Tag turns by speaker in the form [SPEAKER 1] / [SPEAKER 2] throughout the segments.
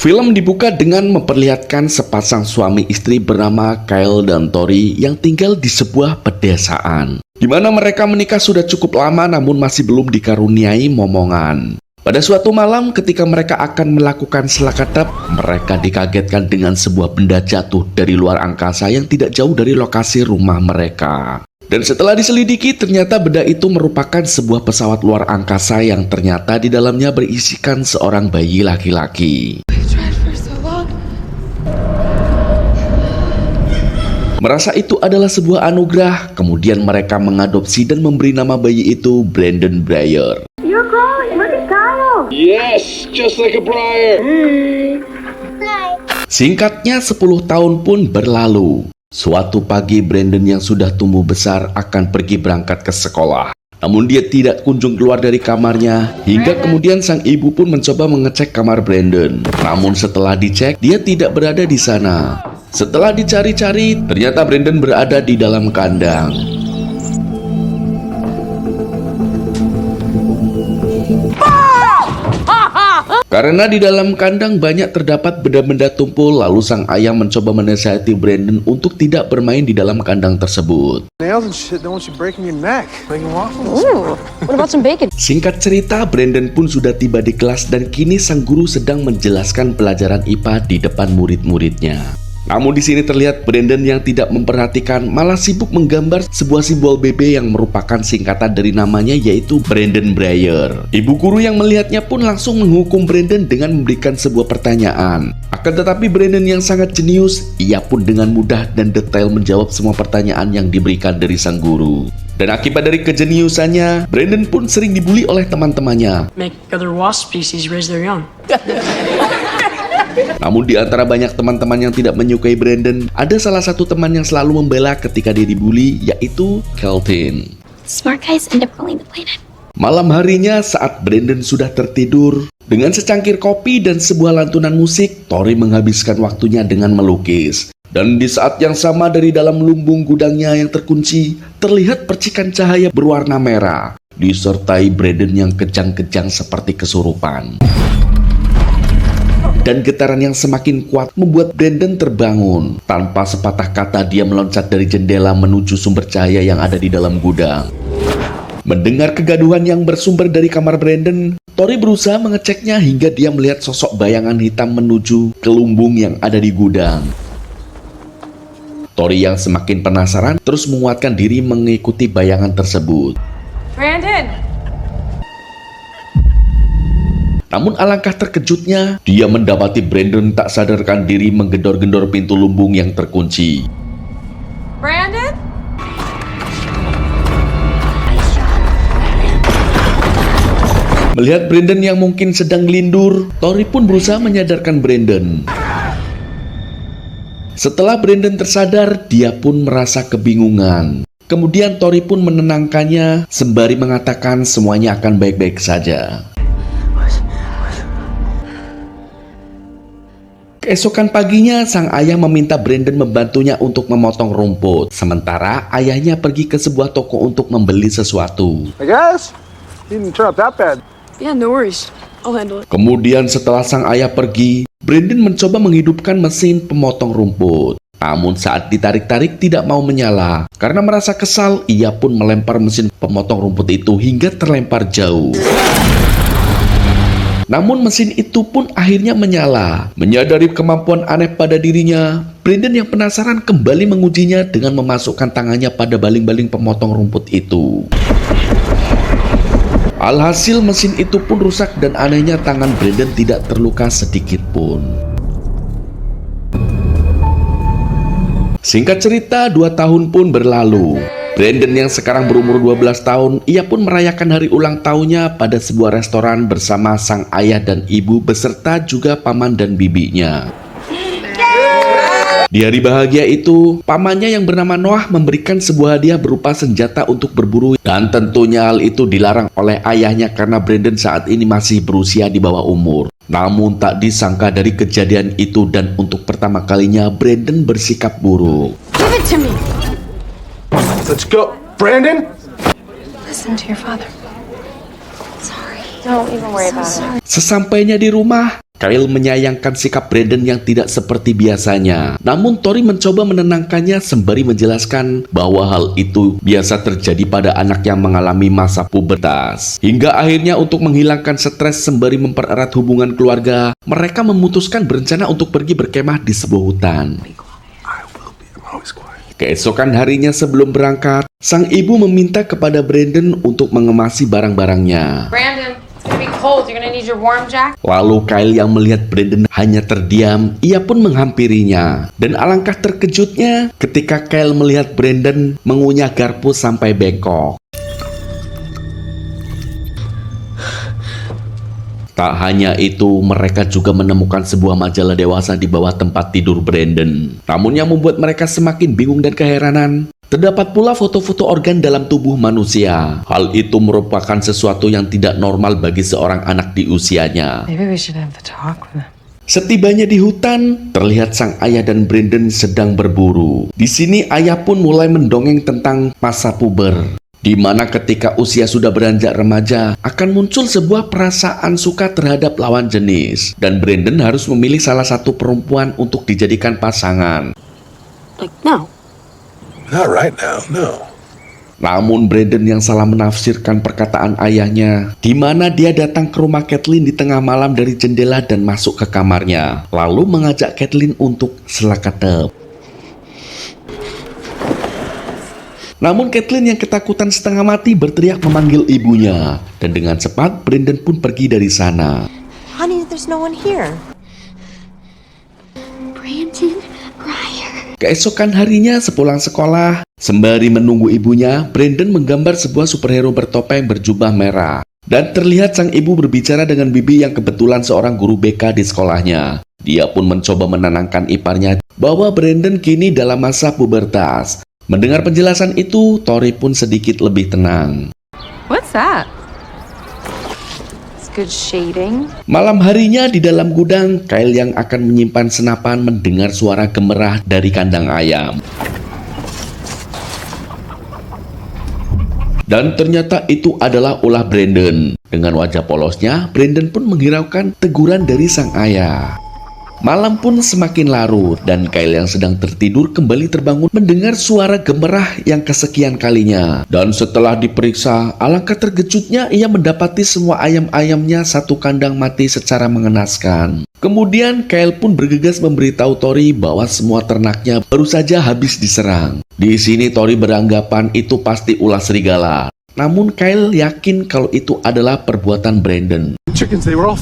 [SPEAKER 1] Film dibuka dengan memperlihatkan sepasang suami istri bernama Kyle dan Tori yang tinggal di sebuah pedesaan, di mana mereka menikah sudah cukup lama namun masih belum dikaruniai momongan. Pada suatu malam ketika mereka akan melakukan selakatap, mereka dikagetkan dengan sebuah benda jatuh dari luar angkasa yang tidak jauh dari lokasi rumah mereka. Dan setelah diselidiki, ternyata benda itu merupakan sebuah pesawat luar angkasa yang ternyata di dalamnya berisikan seorang bayi laki-laki. Merasa itu adalah sebuah anugerah, kemudian mereka mengadopsi dan memberi nama bayi itu Brandon Breyer.
[SPEAKER 2] You're growing, look at Kyle.
[SPEAKER 3] Yes, just like a Briar.
[SPEAKER 1] Singkatnya 10 tahun pun berlalu. Suatu pagi Brandon yang sudah tumbuh besar akan pergi berangkat ke sekolah. Namun dia tidak kunjung keluar dari kamarnya, hingga kemudian sang ibu pun mencoba mengecek kamar Brandon. Namun setelah dicek, dia tidak berada di sana. Setelah dicari-cari, ternyata Brandon berada di dalam kandang. Karena di dalam kandang banyak terdapat benda-benda tumpul, lalu sang ayah mencoba menasihati Brandon untuk tidak bermain di dalam kandang tersebut. Singkat cerita, Brandon pun sudah tiba di kelas dan kini sang guru sedang menjelaskan pelajaran IPA di depan murid-muridnya. Namun di sini terlihat Brandon yang tidak memperhatikan, malah sibuk menggambar sebuah simbol BB yang merupakan singkatan dari namanya, yaitu Brandon Breyer. Ibu guru yang melihatnya pun langsung menghukum Brandon dengan memberikan sebuah pertanyaan. Akan tetapi Brandon yang sangat jenius, ia pun dengan mudah dan detail menjawab semua pertanyaan yang diberikan dari sang guru. Dan akibat dari kejeniusannya, Brandon pun sering dibully oleh teman-temannya.
[SPEAKER 4] Make other wasp species raise their young.
[SPEAKER 1] Namun di antara banyak teman-teman yang tidak menyukai Brandon, ada salah satu teman yang selalu membela ketika dia dibully, yaitu Kelvin.
[SPEAKER 2] Smart guys end up ruling the planet.
[SPEAKER 1] Malam harinya saat Brandon sudah tertidur, dengan secangkir kopi dan sebuah lantunan musik, Tori menghabiskan waktunya dengan melukis. Dan di saat yang sama dari dalam lumbung gudangnya yang terkunci, terlihat percikan cahaya berwarna merah, disertai Brandon yang kejang-kejang seperti kesurupan. Dan getaran yang semakin kuat membuat Brandon terbangun. Tanpa sepatah kata dia meloncat dari jendela menuju sumber cahaya yang ada di dalam gudang. Mendengar kegaduhan yang bersumber dari kamar Brandon, Tori berusaha mengeceknya hingga dia melihat sosok bayangan hitam menuju ke lumbung yang ada di gudang. Tori yang semakin penasaran terus menguatkan diri mengikuti bayangan tersebut.
[SPEAKER 5] Brandon!
[SPEAKER 1] Namun alangkah terkejutnya, dia mendapati Brandon tak sadarkan diri menggedor-gedor pintu lumbung yang terkunci.
[SPEAKER 5] Brandon?
[SPEAKER 1] Melihat Brandon yang mungkin sedang lindur, Tori pun berusaha menyadarkan Brandon. Setelah Brandon tersadar, dia pun merasa kebingungan. Kemudian Tori pun menenangkannya sembari mengatakan semuanya akan baik-baik saja. Keesokan paginya, sang ayah meminta Brandon membantunya untuk memotong rumput. Sementara ayahnya pergi ke sebuah toko untuk membeli sesuatu.
[SPEAKER 3] I guess he didn't turn out that bad.
[SPEAKER 4] Yeah, no worries. I'll handle it.
[SPEAKER 1] Kemudian setelah sang ayah pergi, Brandon mencoba menghidupkan mesin pemotong rumput. Namun saat ditarik-tarik tidak mau menyala. Karena merasa kesal, ia pun melempar mesin pemotong rumput itu hingga terlempar jauh. Namun mesin itu pun akhirnya menyala. Menyadari kemampuan aneh pada dirinya, Brandon yang penasaran kembali mengujinya dengan memasukkan tangannya pada baling-baling pemotong rumput itu. Alhasil mesin itu pun rusak dan anehnya tangan Brandon tidak terluka sedikit pun. Singkat cerita, 2 tahun pun berlalu. Brandon yang sekarang berumur 12 tahun, ia pun merayakan hari ulang tahunnya pada sebuah restoran bersama sang ayah dan ibu beserta juga paman dan bibinya. Di hari bahagia itu, pamannya yang bernama Noah memberikan sebuah hadiah berupa senjata untuk berburu, dan tentunya hal itu dilarang oleh ayahnya karena Brandon saat ini masih berusia di bawah umur. Namun tak disangka dari kejadian itu dan untuk pertama kalinya Brandon bersikap buruk.
[SPEAKER 4] Give it to me!
[SPEAKER 3] Let's go, Brandon.
[SPEAKER 2] Listen to your father. Sorry. Don't even worry about it.
[SPEAKER 1] Sesampainya di rumah, Kyle menyayangkan sikap Brandon yang tidak seperti biasanya. Namun Tori mencoba menenangkannya sembari menjelaskan bahwa hal itu biasa terjadi pada anak yang mengalami masa pubertas. Hingga akhirnya untuk menghilangkan stres sembari mempererat hubungan keluarga, mereka memutuskan berencana untuk pergi berkemah di sebuah hutan. Keesokan harinya sebelum berangkat, sang ibu meminta kepada Brandon untuk mengemasi barang-barangnya.
[SPEAKER 5] Brandon, it's gonna be cold. You're gonna need your warm jacket.
[SPEAKER 1] Lalu Kyle yang melihat Brandon hanya terdiam, ia pun menghampirinya. Dan alangkah terkejutnya ketika Kyle melihat Brandon mengunyah garpu sampai bengkok. Tak hanya itu, mereka juga menemukan sebuah majalah dewasa di bawah tempat tidur Brandon. Namun yang membuat mereka semakin bingung dan keheranan, terdapat pula foto-foto organ dalam tubuh manusia. Hal itu merupakan sesuatu yang tidak normal bagi seorang anak di usianya.
[SPEAKER 4] Maybe we should have the talk with them.
[SPEAKER 1] Setibanya di hutan, terlihat sang ayah dan Brandon sedang berburu. Di sini ayah pun mulai mendongeng tentang masa puber, di mana ketika usia sudah beranjak remaja, akan muncul sebuah perasaan suka terhadap lawan jenis. Dan Brandon harus memilih salah satu perempuan untuk dijadikan pasangan.
[SPEAKER 4] Like, no.
[SPEAKER 3] Not right now, no.
[SPEAKER 1] Namun Brandon yang salah menafsirkan perkataan ayahnya, di mana dia datang ke rumah Kathleen di tengah malam dari jendela dan masuk ke kamarnya, lalu mengajak Kathleen untuk selakatep. Namun Kathleen yang ketakutan setengah mati berteriak memanggil ibunya, dan dengan cepat Brandon pun pergi dari sana.
[SPEAKER 6] Honey, there's no one here.
[SPEAKER 2] Brandon Breyer.
[SPEAKER 1] Keesokan harinya sepulang sekolah, sembari menunggu ibunya, Brandon menggambar sebuah superhero bertopeng berjubah merah. Dan terlihat sang ibu berbicara dengan bibi yang kebetulan seorang guru BK di sekolahnya. Dia pun mencoba menenangkan iparnya bahwa Brandon kini dalam masa pubertas. Mendengar penjelasan itu, Tori pun sedikit lebih tenang.
[SPEAKER 5] What's that?
[SPEAKER 6] It's good shading.
[SPEAKER 1] Malam harinya di dalam gudang, Kyle yang akan menyimpan senapan mendengar suara gemerah dari kandang ayam. Dan ternyata itu adalah ulah Brandon. Dengan wajah polosnya, Brandon pun menghiraukan teguran dari sang ayah. Malam pun semakin larut dan Kyle yang sedang tertidur kembali terbangun mendengar suara gemerah yang kesekian kalinya. Dan setelah diperiksa, alangkah terkejutnya ia mendapati semua ayam-ayamnya satu kandang mati secara mengenaskan. Kemudian Kyle pun bergegas memberitahu Tori bahwa semua ternaknya baru saja habis diserang. Di sini Tori beranggapan itu pasti ulah serigala. Namun Kyle yakin kalau itu adalah perbuatan Brandon.
[SPEAKER 3] Chickens, they were all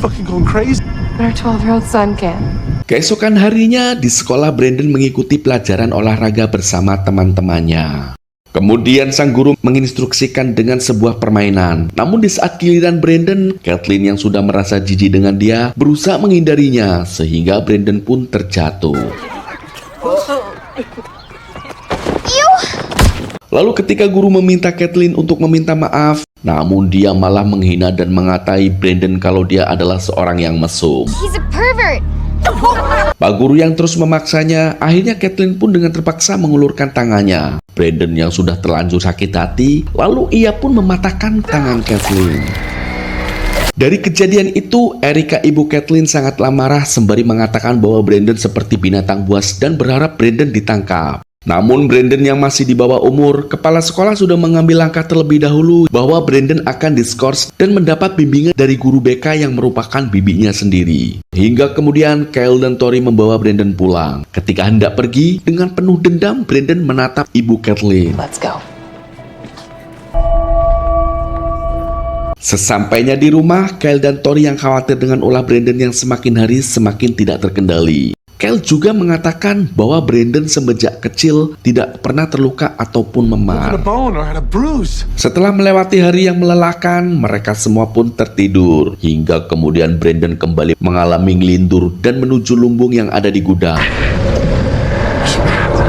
[SPEAKER 3] fucking going crazy.
[SPEAKER 6] But our 12-year-old son can.
[SPEAKER 1] Keesokan harinya di sekolah, Brandon mengikuti pelajaran olahraga bersama teman-temannya. Kemudian sang guru menginstruksikan dengan sebuah permainan. Namun di saat giliran Brandon, Kathleen yang sudah merasa jijik dengan dia berusaha menghindarinya sehingga Brandon pun terjatuh. Lalu ketika guru meminta Kathleen untuk meminta maaf, namun dia malah menghina dan mengatai Brandon kalau dia adalah seorang yang mesum.
[SPEAKER 2] He's a pervert.
[SPEAKER 1] Pak guru yang terus memaksanya, akhirnya Kathleen pun dengan terpaksa mengulurkan tangannya. Brandon yang sudah terlanjur sakit hati, lalu ia pun mematahkan tangan Kathleen. Dari kejadian itu, Erica ibu Kathleen sangatlah marah sembari mengatakan bahwa Brandon seperti binatang buas dan berharap Brandon ditangkap. Namun Brandon yang masih di bawah umur, kepala sekolah sudah mengambil langkah terlebih dahulu bahwa Brandon akan diskors dan mendapat bimbingan dari guru BK yang merupakan bibinya sendiri. Hingga kemudian Kyle dan Tori membawa Brandon pulang. Ketika hendak pergi, dengan penuh dendam Brandon menatap ibu Kathleen.
[SPEAKER 6] Let's go.
[SPEAKER 1] Sesampainya di rumah, Kyle dan Tori yang khawatir dengan ulah Brandon yang semakin hari semakin tidak terkendali. Kyle juga mengatakan bahwa Brandon semenjak kecil tidak pernah terluka ataupun
[SPEAKER 3] Had a
[SPEAKER 1] memar.
[SPEAKER 3] bone or had a bruise.
[SPEAKER 1] Setelah melewati hari yang melelahkan, mereka semua pun tertidur. Hingga kemudian Brandon kembali mengalami ngelindur dan menuju lumbung yang ada di gudang.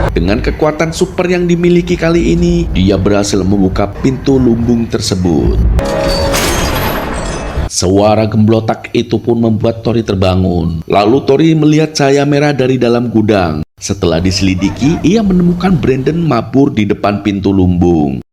[SPEAKER 1] Dengan kekuatan super yang dimiliki kali ini, dia berhasil membuka pintu lumbung tersebut. Suara gemblotak itu pun membuat Tori terbangun. Lalu Tori melihat cahaya merah dari dalam gudang. Setelah diselidiki, ia menemukan Brandon mabur di depan pintu lumbung.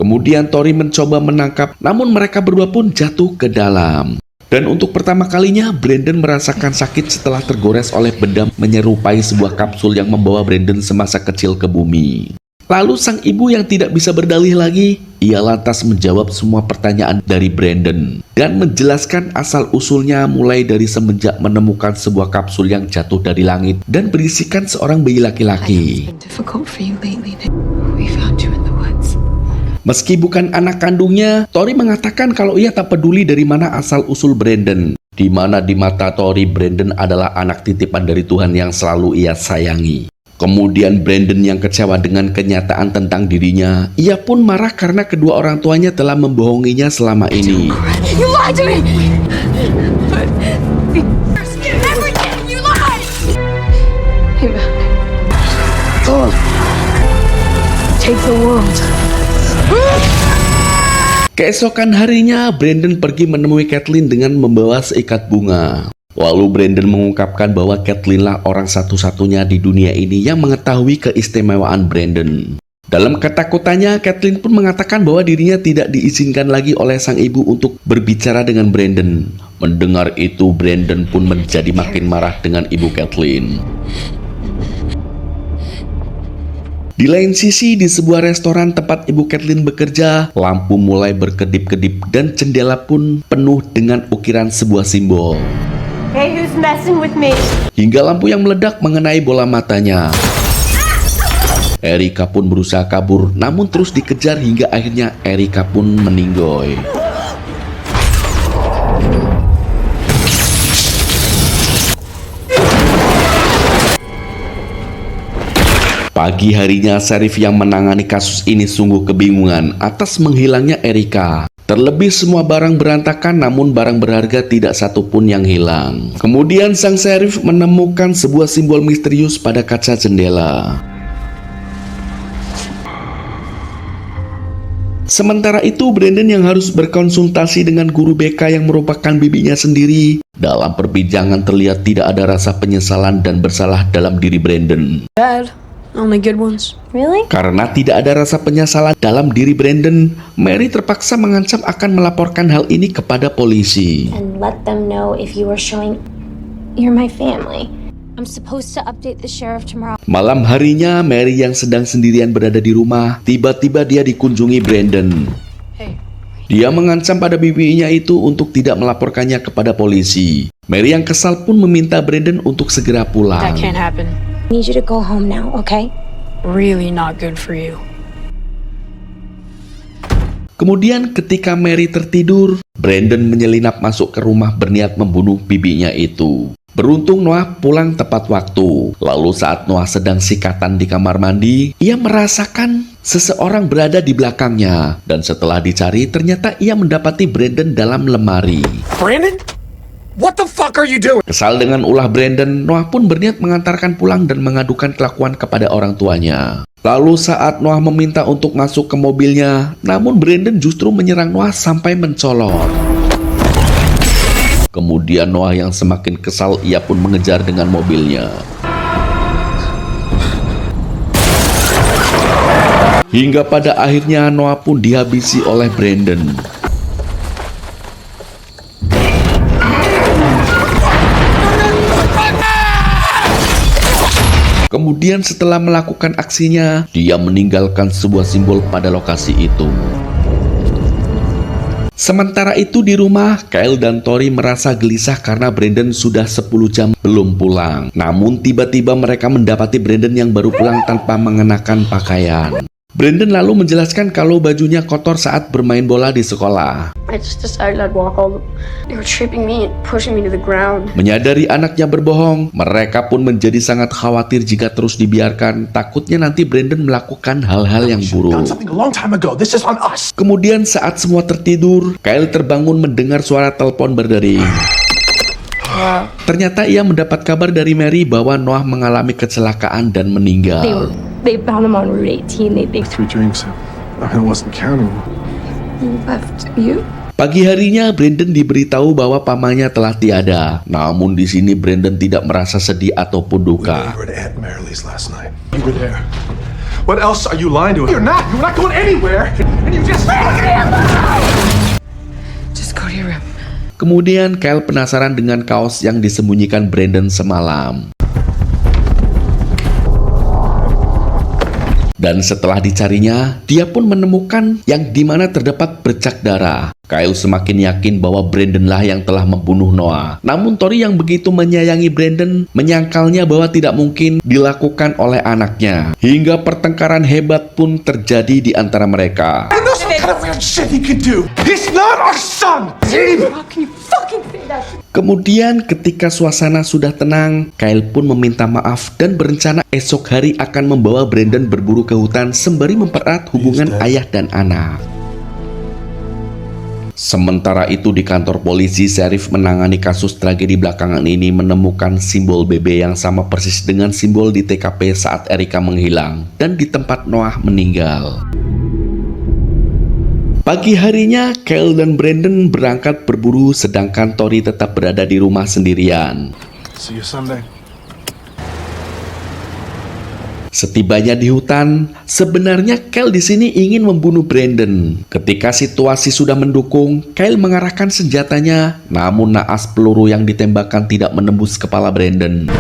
[SPEAKER 1] Kemudian Tori mencoba menangkap, namun mereka berdua pun jatuh ke dalam. Dan untuk pertama kalinya, Brandon merasakan sakit setelah tergores oleh benda menyerupai sebuah kapsul yang membawa Brandon semasa kecil ke bumi. Lalu sang ibu yang tidak bisa berdalih lagi, ia lantas menjawab semua pertanyaan dari Brandon dan menjelaskan asal-usulnya mulai dari semenjak menemukan sebuah kapsul yang jatuh dari langit dan berisikan seorang bayi laki-laki.
[SPEAKER 4] It's been difficult for you lately. We found you in the woods.
[SPEAKER 1] Meski bukan anak kandungnya, Tori mengatakan kalau ia tak peduli dari mana asal-usul Brandon, di mana di mata Tori, Brandon adalah anak titipan dari Tuhan yang selalu ia sayangi. Kemudian Brandon yang kecewa dengan kenyataan tentang dirinya, ia pun marah karena kedua orang tuanya telah membohonginya selama ini.
[SPEAKER 2] You lied to me! Everything! You lied!
[SPEAKER 4] Take the world.
[SPEAKER 1] Keesokan harinya, Brandon pergi menemui Kathleen dengan membawa seikat bunga. Lalu Brandon mengungkapkan bahwa Kathleen lah orang satu-satunya di dunia ini yang mengetahui keistimewaan Brandon. Dalam ketakutannya, Kathleen pun mengatakan bahwa dirinya tidak diizinkan lagi oleh sang ibu untuk berbicara dengan Brandon. Mendengar itu, Brandon pun menjadi makin marah dengan ibu Kathleen. Di lain sisi, di sebuah restoran tempat ibu Kathleen bekerja, lampu mulai berkedip-kedip dan jendela pun penuh dengan ukiran sebuah simbol.
[SPEAKER 6] Hey, who's messing with me?
[SPEAKER 1] Hingga lampu yang meledak mengenai bola matanya. Erika pun berusaha kabur, namun terus dikejar hingga akhirnya Erika pun meninggoy. Pagi harinya, sheriff yang menangani kasus ini sungguh kebingungan atas menghilangnya Erika. Terlebih semua barang berantakan, namun barang berharga tidak satu pun yang hilang. Kemudian sang sheriff menemukan sebuah simbol misterius pada kaca jendela. Sementara itu, Brandon yang harus berkonsultasi dengan guru BK yang merupakan bibinya sendiri. Dalam perbincangan terlihat tidak ada rasa penyesalan dan bersalah dalam diri Brandon.
[SPEAKER 4] Bad. Only good ones.
[SPEAKER 6] Really?
[SPEAKER 1] Karena tidak ada rasa penyesalan dalam diri Brandon, Mary terpaksa mengancam akan melaporkan hal ini kepada polisi.
[SPEAKER 2] And let them know if you are showing you're my family. I'm supposed to update the sheriff tomorrow.
[SPEAKER 1] Malam harinya, Mary yang sedang sendirian berada di rumah, tiba-tiba dia dikunjungi Brandon.
[SPEAKER 4] Hey.
[SPEAKER 1] Dia mengancam pada bibinya itu untuk tidak melaporkannya kepada polisi. Mary yang kesal pun meminta Brandon untuk segera
[SPEAKER 4] That
[SPEAKER 1] pulang.
[SPEAKER 4] can't happen.
[SPEAKER 2] I need you to go home now, okay?
[SPEAKER 4] Really not good for you.
[SPEAKER 1] Kemudian ketika Mary tertidur, Brandon menyelinap masuk ke rumah berniat membunuh bibinya itu. Beruntung Noah pulang tepat waktu. Lalu saat Noah sedang sikatan di kamar mandi, ia merasakan seseorang berada di belakangnya. Dan setelah dicari, ternyata ia mendapati Brandon dalam lemari.
[SPEAKER 3] Brandon? What the fuck are you doing?
[SPEAKER 1] Kesal dengan ulah Brandon, Noah pun berniat mengantarkan pulang dan mengadukan kelakuan kepada orang tuanya. Lalu saat Noah meminta untuk masuk ke mobilnya, namun Brandon justru menyerang Noah sampai mencolot. Kemudian Noah yang semakin kesal, ia pun mengejar dengan mobilnya. Hingga pada akhirnya Noah pun dihabisi oleh Brandon. Kemudian setelah melakukan aksinya, dia meninggalkan sebuah simbol pada lokasi itu. Sementara itu di rumah, Kyle dan Tori merasa gelisah karena Brandon sudah 10 jam belum pulang. Namun tiba-tiba mereka mendapati Brandon yang baru pulang tanpa mengenakan pakaian. Brandon lalu menjelaskan kalau bajunya kotor saat bermain bola di sekolah.
[SPEAKER 5] I just decided I'd walk all. They were tripping me and pushing me to the ground.
[SPEAKER 1] Menyadari anaknya berbohong, mereka pun menjadi sangat khawatir jika terus dibiarkan. Takutnya nanti Brandon melakukan hal-hal yang
[SPEAKER 3] Done
[SPEAKER 1] buruk.
[SPEAKER 3] something a long time ago. This is on us.
[SPEAKER 1] Kemudian saat semua tertidur, Kyle terbangun mendengar suara telepon berdering. Ternyata ia mendapat kabar dari Mary bahwa Noah mengalami kecelakaan dan meninggal.
[SPEAKER 2] They found him on Route 18. They
[SPEAKER 3] 3 drinks. I wasn't counting.
[SPEAKER 2] left you.
[SPEAKER 1] Pagi harinya Brandon diberitahu bahwa pamannya telah tiada. Namun di sini Brandon tidak merasa sedih ataupun duka.
[SPEAKER 3] We were at Aunt Marilee's last night. You were there. What else are you lying to us? You're not. You're not going anywhere. And you just
[SPEAKER 4] Just go to your room.
[SPEAKER 1] Kemudian Kyle penasaran dengan kaos yang disembunyikan Brandon semalam. Dan setelah dicarinya, dia pun menemukan yang dimana terdapat bercak darah. Kyle semakin yakin bahwa Brandonlah yang telah membunuh Noah. Namun Tori yang begitu menyayangi Brandon menyangkalnya bahwa tidak mungkin dilakukan oleh anaknya. Hingga pertengkaran hebat pun terjadi di antara mereka.
[SPEAKER 3] I know some kind of weird shit he could do. He's not our son.
[SPEAKER 5] How can you fucking say that?
[SPEAKER 1] Kemudian ketika suasana sudah tenang, Kyle pun meminta maaf dan berencana esok hari akan membawa Brandon berburu ke hutan sembari mempererat hubungan ayah dan anak. Sementara itu di kantor polisi, sheriff menangani kasus tragedi belakangan ini menemukan simbol BB yang sama persis dengan simbol di TKP saat Erica menghilang dan di tempat Noah meninggal. Pagi harinya, Kyle dan Brandon berangkat berburu sedangkan Tori tetap berada di rumah sendirian.
[SPEAKER 3] See you Sunday.
[SPEAKER 1] Setibanya di hutan, sebenarnya Kyle di sini ingin membunuh Brandon. Ketika situasi sudah mendukung, Kyle mengarahkan senjatanya, namun naas peluru yang ditembakkan tidak menembus kepala Brandon.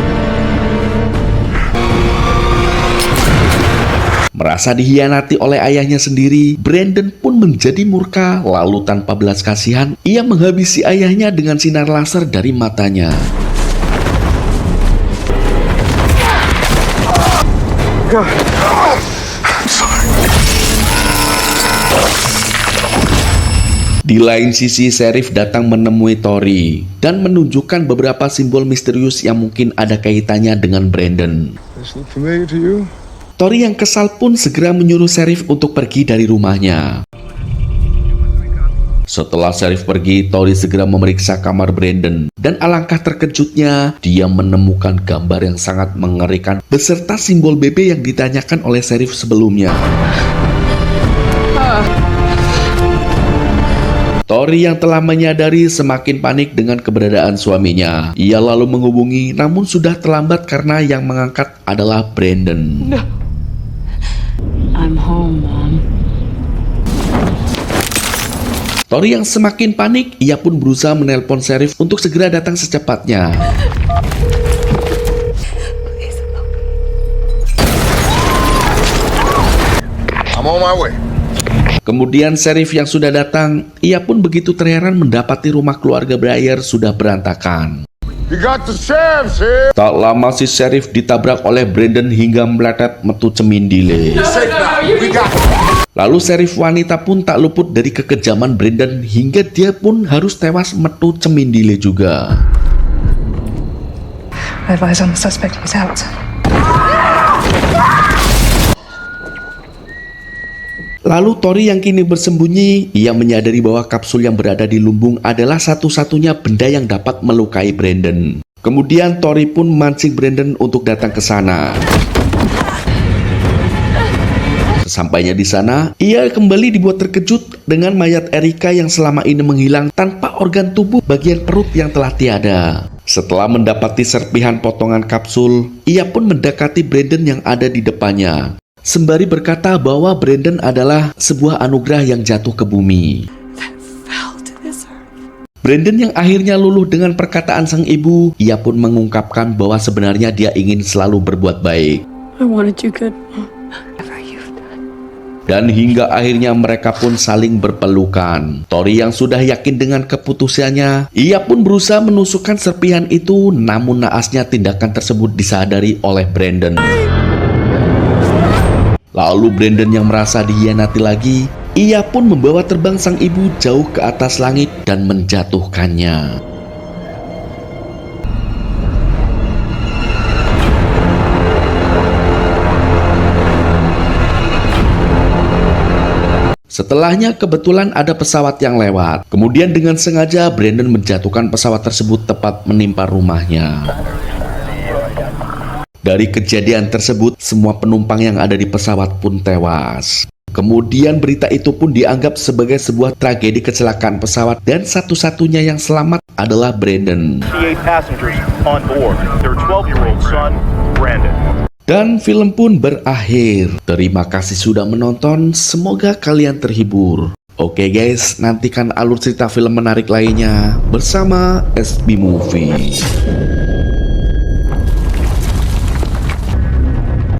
[SPEAKER 1] Merasa dihianati oleh ayahnya sendiri, Brandon pun menjadi murka, lalu tanpa belas kasihan, ia menghabisi ayahnya dengan sinar laser dari matanya. Di lain sisi, sheriff datang menemui Tori dan menunjukkan beberapa simbol misterius yang mungkin ada kaitannya dengan Brandon.
[SPEAKER 3] This look familiar to you?
[SPEAKER 1] Tori yang kesal pun segera menyuruh sheriff untuk pergi dari rumahnya. Setelah sheriff pergi, Tori segera memeriksa kamar Brandon. Dan alangkah terkejutnya, dia menemukan gambar yang sangat mengerikan beserta simbol BB yang ditanyakan oleh sheriff sebelumnya. Tori yang telah menyadari semakin panik dengan keberadaan suaminya. Ia lalu menghubungi, namun sudah terlambat karena yang mengangkat adalah Brandon.
[SPEAKER 4] No. I'm home, Mom.
[SPEAKER 1] Tori yang semakin panik, ia pun berusaha menelpon sheriff untuk segera datang secepatnya.
[SPEAKER 3] I'm on my way.
[SPEAKER 1] Kemudian sheriff yang sudah datang, ia pun begitu terheran mendapati rumah keluarga Breyer sudah berantakan.
[SPEAKER 3] You got the sheriff here.
[SPEAKER 1] Tak lama si sheriff ditabrak oleh Brandon hingga meletet metu cemindile.
[SPEAKER 3] Safe now. We got
[SPEAKER 1] Lalu sheriff wanita pun tak luput dari kekejaman Brandon hingga dia pun harus tewas metu cemindile juga.
[SPEAKER 4] I advise on the suspect. He's out.
[SPEAKER 1] Lalu Tori yang kini bersembunyi, ia menyadari bahwa kapsul yang berada di lumbung adalah satu-satunya benda yang dapat melukai Brandon. Kemudian Tori pun memancing Brandon untuk datang ke sana. Sesampainya di sana, ia kembali dibuat terkejut dengan mayat Erica yang selama ini menghilang tanpa organ tubuh bagian perut yang telah tiada. Setelah mendapati serpihan potongan kapsul, ia pun mendekati Brandon yang ada di depannya, sembari berkata bahwa Brandon adalah sebuah anugerah yang jatuh ke bumi. Brandon yang akhirnya luluh dengan perkataan sang ibu, ia pun mengungkapkan bahwa sebenarnya dia ingin selalu berbuat baik.
[SPEAKER 5] I wanted you good.
[SPEAKER 1] Dan hingga akhirnya mereka pun saling berpelukan. Tori yang sudah yakin dengan keputusannya, ia pun berusaha menusukkan serpihan itu, namun naasnya tindakan tersebut disadari oleh Brandon. Lalu Brandon yang merasa dihianati lagi, ia pun membawa terbang sang ibu jauh ke atas langit dan menjatuhkannya. Setelahnya kebetulan ada pesawat yang lewat. Kemudian dengan sengaja Brandon menjatuhkan pesawat tersebut tepat menimpa rumahnya. Dari kejadian tersebut, semua penumpang yang ada di pesawat pun tewas. Kemudian berita itu pun dianggap sebagai sebuah tragedi kecelakaan pesawat dan satu-satunya yang selamat adalah Brandon.
[SPEAKER 7] 58 passengers on board. Their 12-year-old son, Brandon.
[SPEAKER 1] Dan film pun berakhir. Terima kasih sudah menonton, semoga kalian terhibur. Oke guys, nantikan alur cerita film menarik lainnya bersama SB Movie.